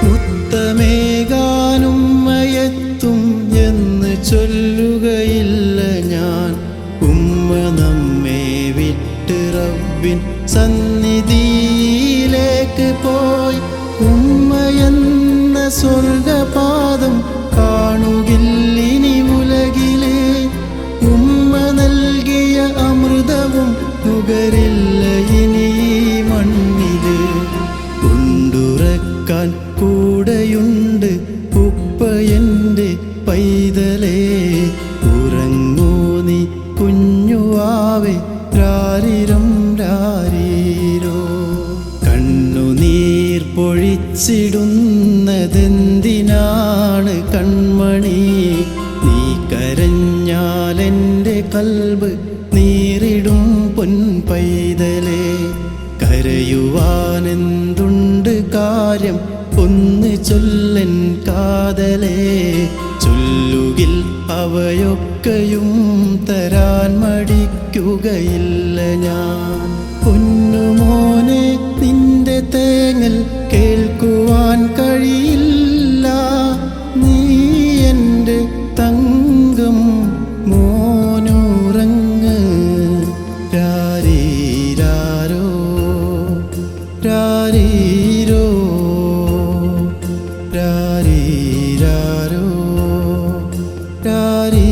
മുത്തമേകാനുമ്മയെത്തും എന്ന് ചൊല്ലുകയില്ല ഞാൻ. ഉമ്മ നമ്മെ വിട്ട് റബ്ബിൻ സന്നിധിയിലേക്ക് പോയി. ഉമ്മയെന്ന സ്വർഗപാദം കാണുകില്ലിനി ഉലകിലെ. ഉമ്മ നൽകിയ അമൃതവും നുകരില്ല ഇനി മണ്ണില്. കൊണ്ടുറക്കാൻ കൂടെയുണ്ട് ഉപ്പയെൻ്റെ പൈതലേ. ഉറങ്ങൂ നീ കുഞ്ഞുവാവേ രാരിരം രാരീരോ. കണ്ണുനീർ പൊഴിച്ചിടുന്നതെന്തിനാണ് കൺമണി? നീ കരഞ്ഞാലെൻ്റെ കൽബ് നീറിടും പൊൻപൈതലേ. കരയുവാനെന്തുണ്ട് കാര്യം ഒന്ന് ചൊല്ലൻ കാതലേ. ചൊല്ലുകിൽ അവയൊക്കെയും തരാൻ മടിക്കുകയില്ല ഞാൻ. പൊന്നുമോനെ നിന്റെ തേങ്ങൽ കേൾക്കുവാൻ കഴിയില്ല. നീ എൻ്റെ തങ്കം മോനുറങ്ങ്. രാരീരാരോ രാരീരോ രാരീരാരോ രാരീ